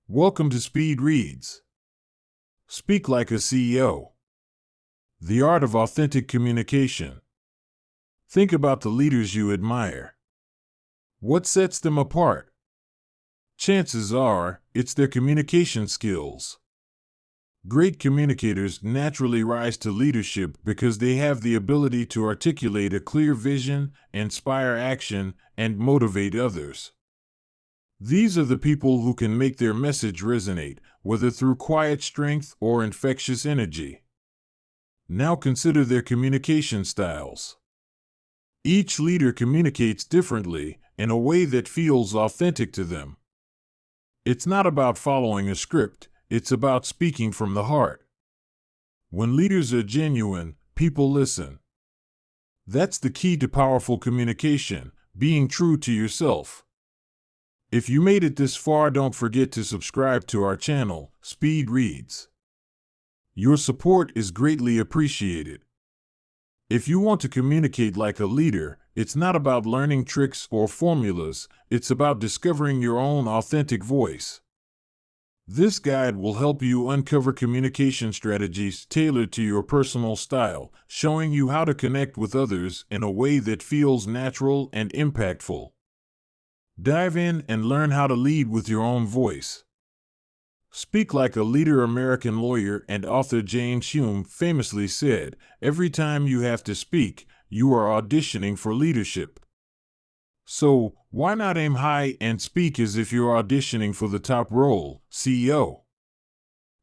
Welcome to Speed Reads. Speak like a CEO. The art of authentic communication. Think about the leaders you admire. What sets them apart? Chances are, it's their communication skills. Great communicators naturally rise to leadership because they have the ability to articulate a clear vision, inspire action, and motivate others. These are the people who can make their message resonate, whether through quiet strength or infectious energy. Now consider their communication styles. Each leader communicates differently, in a way that feels authentic to them. It's not about following a script, it's about speaking from the heart. When leaders are genuine, people listen. That's the key to powerful communication, being true to yourself. If you made it this far, don't forget to subscribe to our channel, Speed Reads. Your support is greatly appreciated. If you want to communicate like a leader, it's not about learning tricks or formulas, it's about discovering your own authentic voice. This guide will help you uncover communication strategies tailored to your personal style, showing you how to connect with others in a way that feels natural and impactful. Dive in and learn how to lead with your own voice. Speak like a leader. American lawyer and author James Hume famously said, "Every time you have to speak, you are auditioning for leadership." So, why not aim high and speak as if you're auditioning for the top role, CEO?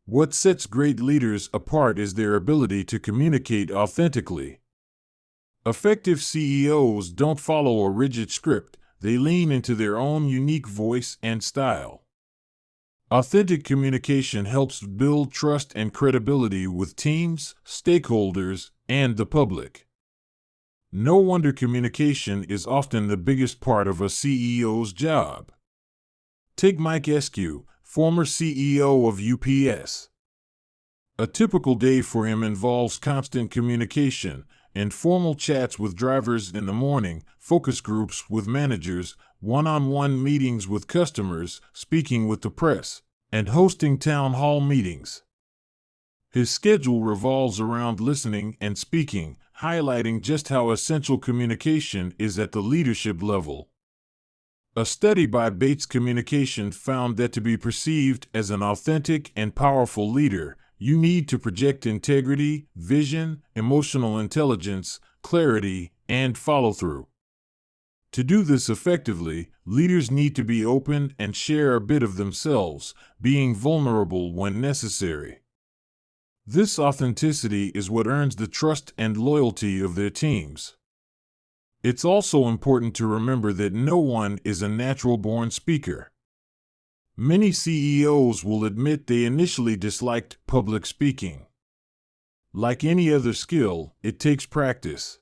What sets great leaders apart is their ability to communicate authentically. Effective CEOs don't follow a rigid script, they lean into their own unique voice and style. Authentic communication helps build trust and credibility with teams, stakeholders, and the public. No wonder communication is often the biggest part of a CEO's job. Take Mike Eskew, former CEO of UPS. A typical day for him involves constant communication, informal chats with drivers in the morning, focus groups with managers, one-on-one meetings with customers, speaking with the press, and hosting town hall meetings. His schedule revolves around listening and speaking, highlighting just how essential communication is at the leadership level. A study by Bates Communication found that to be perceived as an authentic and powerful leader, you need to project integrity, vision, emotional intelligence, clarity, and follow-through. To do this effectively, leaders need to be open and share a bit of themselves, being vulnerable when necessary. This authenticity is what earns the trust and loyalty of their teams. It's also important to remember that no one is a natural-born speaker. Many CEOs will admit they initially disliked public speaking. Like any other skill, it takes practice.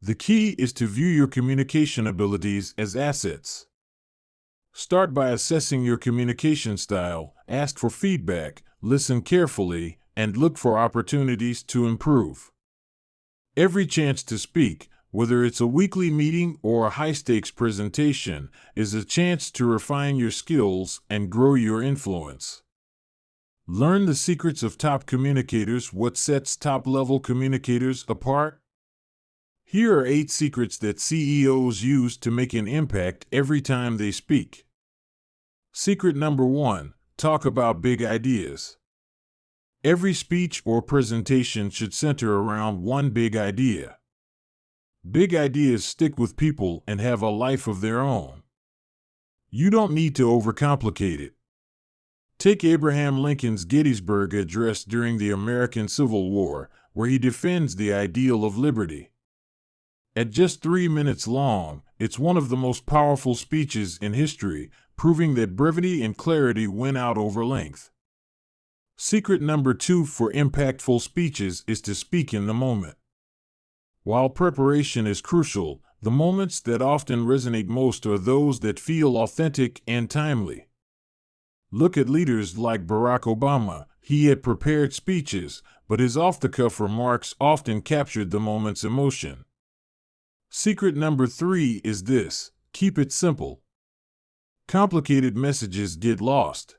The key is to view your communication abilities as assets. Start by assessing your communication style, ask for feedback, listen carefully, and look for opportunities to improve. Every chance to speak, whether it's a weekly meeting or a high-stakes presentation, is a chance to refine your skills and grow your influence. Learn the secrets of top communicators. What sets top-level communicators apart? Here are 8 secrets that CEOs use to make an impact every time they speak. Secret number 1, talk about big ideas. Every speech or presentation should center around one big idea. Big ideas stick with people and have a life of their own. You don't need to overcomplicate it. Take Abraham Lincoln's Gettysburg Address during the American Civil War, where he defends the ideal of liberty. At just 3 minutes long, it's one of the most powerful speeches in history, proving that brevity and clarity win out over length. Secret number 2 for impactful speeches is to speak in the moment. While preparation is crucial, the moments that often resonate most are those that feel authentic and timely. Look at leaders like Barack Obama. He had prepared speeches, but his off-the-cuff remarks often captured the moment's emotion. Secret number 3 is this: keep it simple. Complicated messages get lost.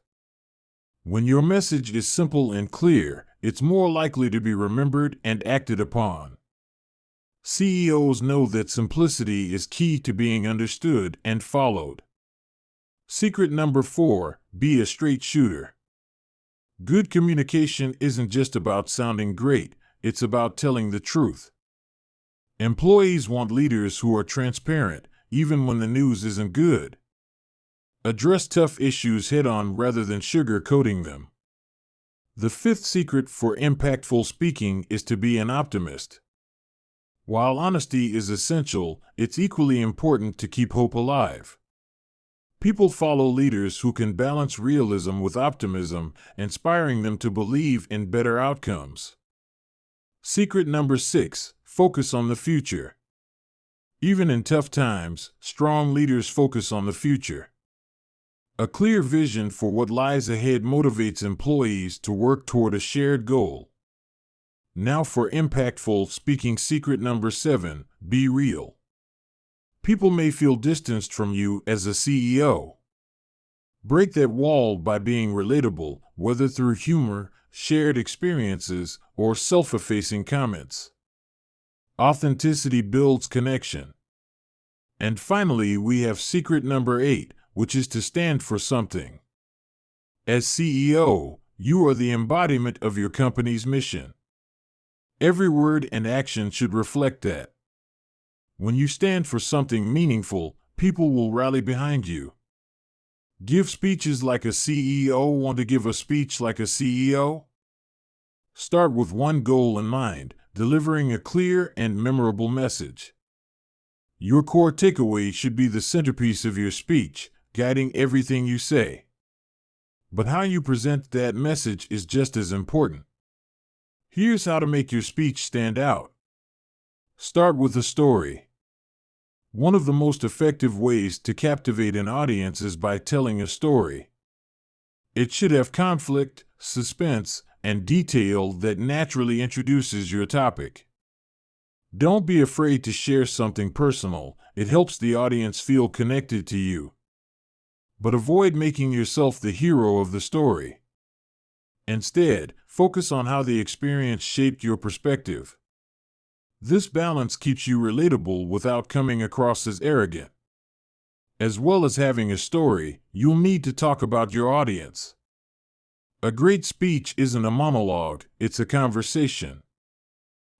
When your message is simple and clear, it's more likely to be remembered and acted upon. CEOs know that simplicity is key to being understood and followed. Secret number 4, be a straight shooter. Good communication isn't just about sounding great, it's about telling the truth. Employees want leaders who are transparent, even when the news isn't good. Address tough issues head-on rather than sugarcoating them. The 5th secret for impactful speaking is to be an optimist. While honesty is essential, it's equally important to keep hope alive. People follow leaders who can balance realism with optimism, inspiring them to believe in better outcomes. Secret number 6, focus on the future. Even in tough times, strong leaders focus on the future. A clear vision for what lies ahead motivates employees to work toward a shared goal. Now for impactful speaking secret number 7, be real. People may feel distanced from you as a CEO. Break that wall by being relatable, whether through humor, shared experiences, or self-effacing comments. Authenticity builds connection. And finally, we have secret number 8, which is to stand for something. As CEO, you are the embodiment of your company's mission. Every word and action should reflect that. When you stand for something meaningful, people will rally behind you. Give speeches like a CEO. Want to give a speech like a CEO? Start with one goal in mind, delivering a clear and memorable message. Your core takeaway should be the centerpiece of your speech, guiding everything you say. But how you present that message is just as important. Here's how to make your speech stand out. Start with a story. One of the most effective ways to captivate an audience is by telling a story. It should have conflict, suspense, and detail that naturally introduces your topic. Don't be afraid to share something personal. It helps the audience feel connected to you. But avoid making yourself the hero of the story. Instead, focus on how the experience shaped your perspective. This balance keeps you relatable without coming across as arrogant. As well as having a story, you'll need to talk about your audience. A great speech isn't a monologue, it's a conversation.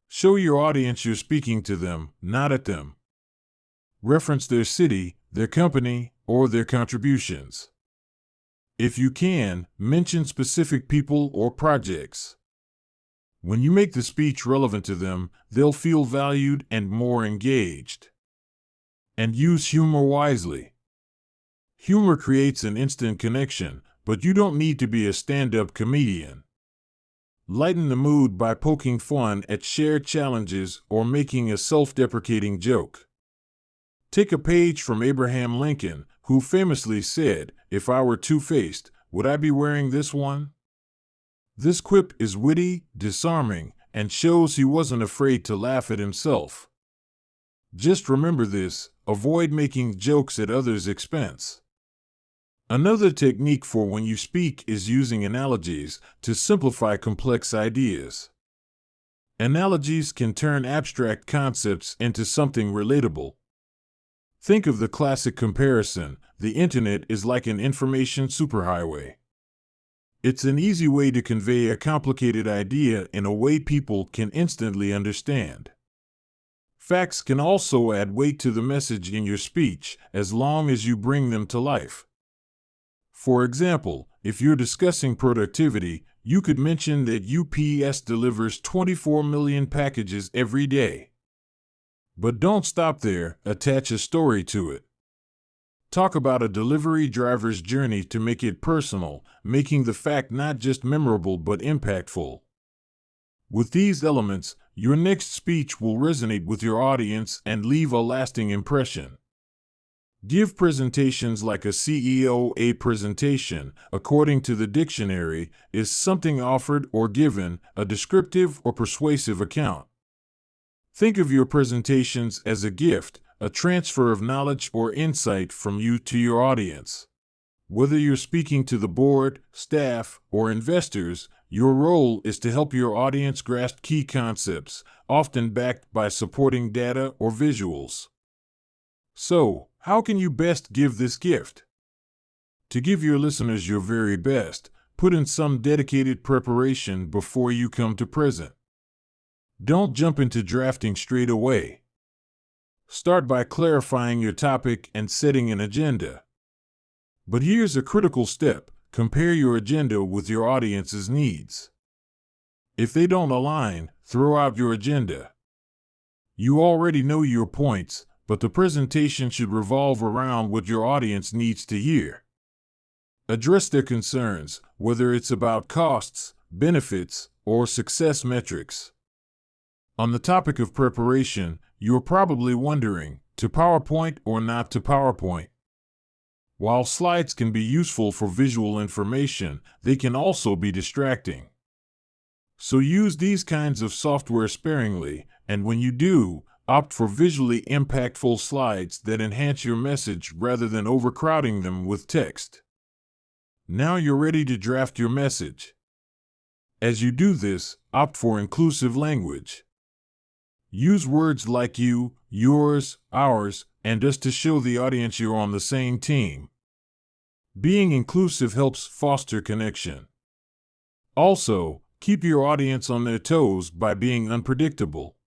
Show your audience you're speaking to them, not at them. Reference their city, their company, or their contributions. If you can, mention specific people or projects. When you make the speech relevant to them, they'll feel valued and more engaged. And use humor wisely. Humor creates an instant connection, but you don't need to be a stand-up comedian. Lighten the mood by poking fun at shared challenges or making a self-deprecating joke. Take a page from Abraham Lincoln, who famously said, "If I were two-faced, would I be wearing this one?" This quip is witty, disarming, and shows he wasn't afraid to laugh at himself. Just remember this: avoid making jokes at others' expense. Another technique for when you speak is using analogies to simplify complex ideas. Analogies can turn abstract concepts into something relatable. Think of the classic comparison: the internet is like an information superhighway. It's an easy way to convey a complicated idea in a way people can instantly understand. Facts can also add weight to the message in your speech, as long as you bring them to life. For example, if you're discussing productivity, you could mention that UPS delivers 24 million packages every day. But don't stop there, attach a story to it. Talk about a delivery driver's journey to make it personal, making the fact not just memorable but impactful. With these elements, your next speech will resonate with your audience and leave a lasting impression. Give presentations like a CEO. A presentation, according to the dictionary, is something offered or given, a descriptive or persuasive account. Think of your presentations as a gift, a transfer of knowledge or insight from you to your audience. Whether you're speaking to the board, staff, or investors, your role is to help your audience grasp key concepts, often backed by supporting data or visuals. So, how can you best give this gift? To give your listeners your very best, put in some dedicated preparation before you come to present. Don't jump into drafting straight away. Start by clarifying your topic and setting an agenda. But here's a critical step: compare your agenda with your audience's needs. If they don't align, throw out your agenda. You already know your points, but the presentation should revolve around what your audience needs to hear. Address their concerns, whether it's about costs, benefits, or success metrics. On the topic of preparation, you're probably wondering, to PowerPoint or not to PowerPoint? While slides can be useful for visual information, they can also be distracting. So use these kinds of software sparingly, and when you do, opt for visually impactful slides that enhance your message rather than overcrowding them with text. Now you're ready to draft your message. As you do this, opt for inclusive language. Use words like you, yours, ours, and us to show the audience you're on the same team. Being inclusive helps foster connection. Also, keep your audience on their toes by being unpredictable.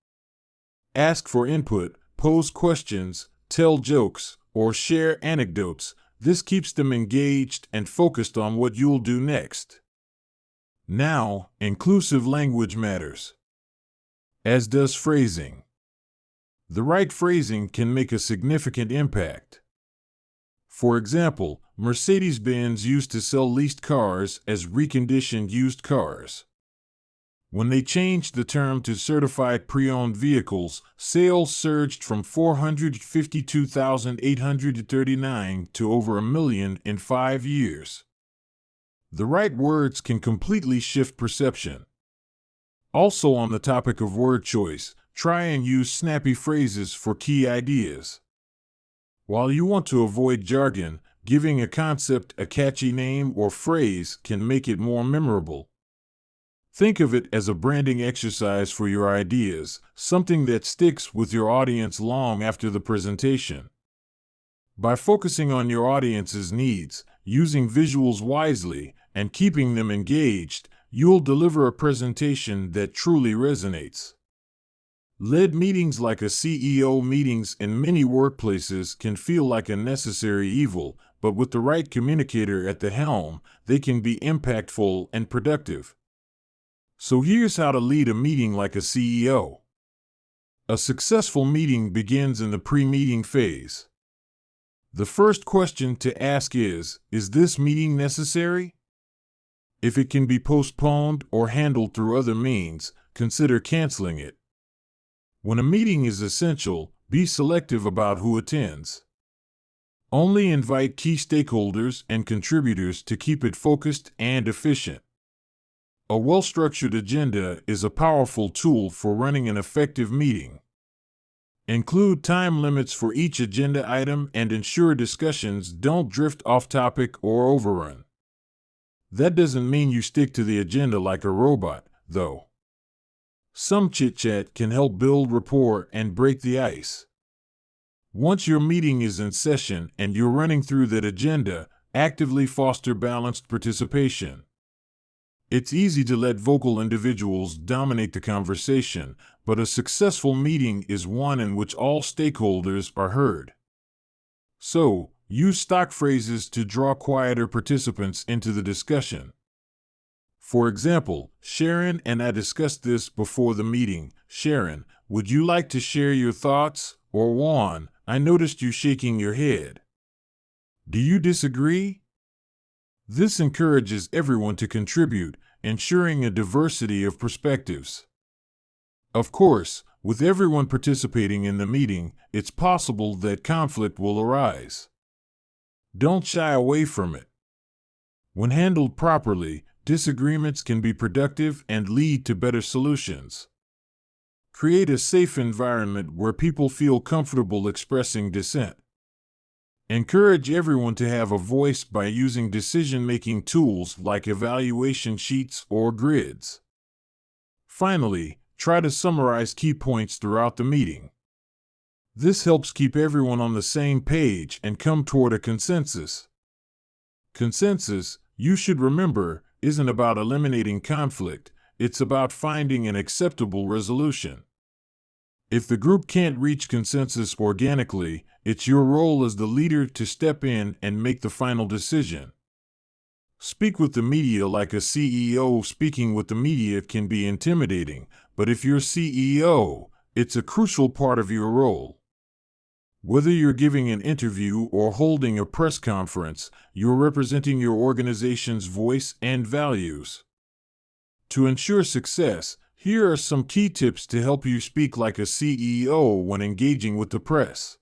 Ask for input, pose questions, tell jokes, or share anecdotes. This keeps them engaged and focused on what you'll do next. Now, inclusive language matters, as does phrasing. The right phrasing can make a significant impact. For example, Mercedes-Benz used to sell leased cars as reconditioned used cars. When they changed the term to certified pre-owned vehicles, sales surged from 452,839 to over 1 million in 5 years. The right words can completely shift perception. Also, on the topic of word choice, try and use snappy phrases for key ideas. While you want to avoid jargon, giving a concept a catchy name or phrase can make it more memorable. Think of it as a branding exercise for your ideas, something that sticks with your audience long after the presentation. By focusing on your audience's needs, using visuals wisely, and keeping them engaged, you'll deliver a presentation that truly resonates. Lead meetings like a CEO meetings in many workplaces can feel like a necessary evil, but with the right communicator at the helm, they can be impactful and productive. So here's how to lead a meeting like a CEO. A successful meeting begins in the pre-meeting phase. The first question to ask is this meeting necessary? If it can be postponed or handled through other means, consider canceling it. When a meeting is essential, be selective about who attends. Only invite key stakeholders and contributors to keep it focused and efficient. A well-structured agenda is a powerful tool for running an effective meeting. Include time limits for each agenda item and ensure discussions don't drift off topic or overrun. That doesn't mean you stick to the agenda like a robot, though. Some chit-chat can help build rapport and break the ice. Once your meeting is in session and you're running through that agenda, actively foster balanced participation. It's easy to let vocal individuals dominate the conversation, but a successful meeting is one in which all stakeholders are heard. So, use stock phrases to draw quieter participants into the discussion. For example, Sharon and I discussed this before the meeting. Sharon, would you like to share your thoughts? Or Juan, I noticed you shaking your head. Do you disagree? This encourages everyone to contribute, ensuring a diversity of perspectives. Of course, with everyone participating in the meeting, it's possible that conflict will arise. Don't shy away from it. When handled properly, disagreements can be productive and lead to better solutions. Create a safe environment where people feel comfortable expressing dissent. Encourage everyone to have a voice by using decision-making tools like evaluation sheets or grids. Finally, try to summarize key points throughout the meeting. This helps keep everyone on the same page and come toward a consensus. Consensus, you should remember, isn't about eliminating conflict, it's about finding an acceptable resolution. If the group can't reach consensus organically, it's your role as the leader to step in and make the final decision. Speak with the media like a CEO. Speaking with the media can be intimidating, but if you're CEO, it's a crucial part of your role. Whether you're giving an interview or holding a press conference, you're representing your organization's voice and values. To ensure success, here are some key tips to help you speak like a CEO when engaging with the press.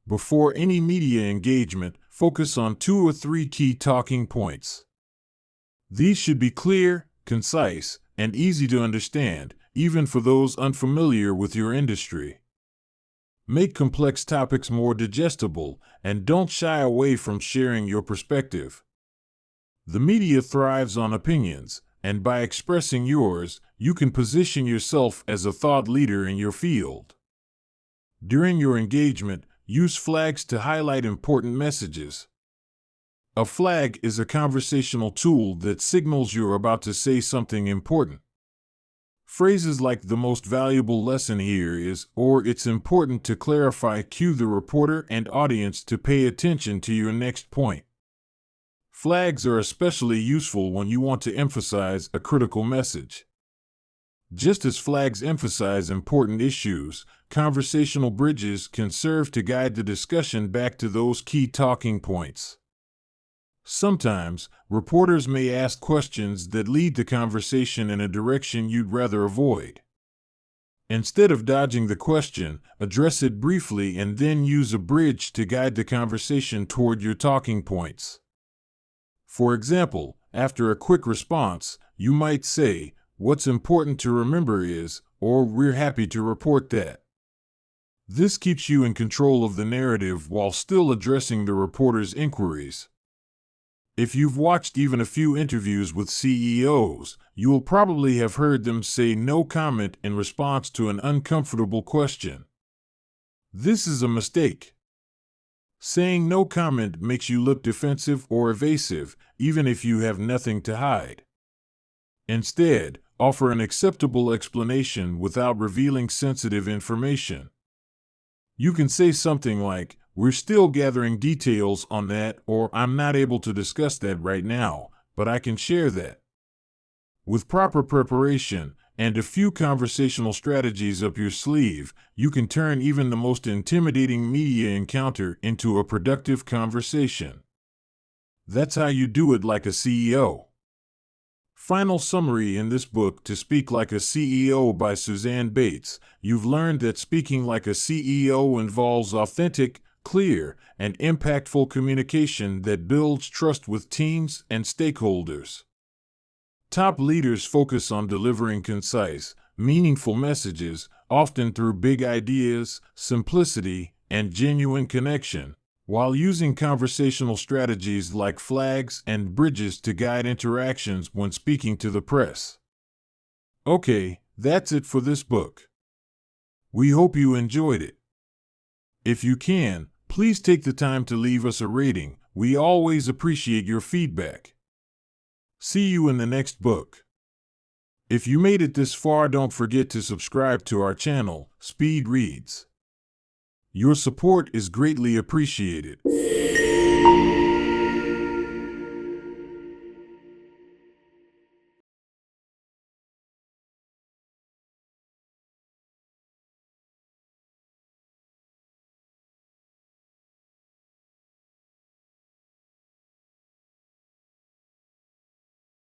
Before any media engagement, focus on 2 or 3 key talking points. These should be clear, concise, and easy to understand, even for those unfamiliar with your industry. Make complex topics more digestible, and don't shy away from sharing your perspective. The media thrives on opinions, and by expressing yours, you can position yourself as a thought leader in your field. During your engagement, use flags to highlight important messages. A flag is a conversational tool that signals you're about to say something important. Phrases like "the most valuable lesson here is," or "it's important to clarify," cue the reporter and audience to pay attention to your next point. Flags are especially useful when you want to emphasize a critical message. Just as flags emphasize important issues, conversational bridges can serve to guide the discussion back to those key talking points. Sometimes, reporters may ask questions that lead the conversation in a direction you'd rather avoid. Instead of dodging the question, address it briefly and then use a bridge to guide the conversation toward your talking points. For example, after a quick response, you might say, "What's important to remember is," or "we're happy to report that." This keeps you in control of the narrative while still addressing the reporter's inquiries. If you've watched even a few interviews with CEOs, you will probably have heard them say "no comment" in response to an uncomfortable question. This is a mistake. Saying "no comment" makes you look defensive or evasive, even if you have nothing to hide. Instead, offer an acceptable explanation without revealing sensitive information. You can say something like, "We're still gathering details on that," or "I'm not able to discuss that right now, but I can share that." With proper preparation and a few conversational strategies up your sleeve, you can turn even the most intimidating media encounter into a productive conversation. That's how you do it like a CEO. Final summary in this book, To Speak Like a CEO by Suzanne Bates. You've learned that speaking like a CEO involves authentic, clear, and impactful communication that builds trust with teams and stakeholders. Top leaders focus on delivering concise, meaningful messages, often through big ideas, simplicity, and genuine connection, while using conversational strategies like flags and bridges to guide interactions when speaking to the press. Okay, that's it for this book. We hope you enjoyed it. If you can, please take the time to leave us a rating. We always appreciate your feedback. See you in the next book. If you made it this far, don't forget to subscribe to our channel, Speed Reads. Your support is greatly appreciated.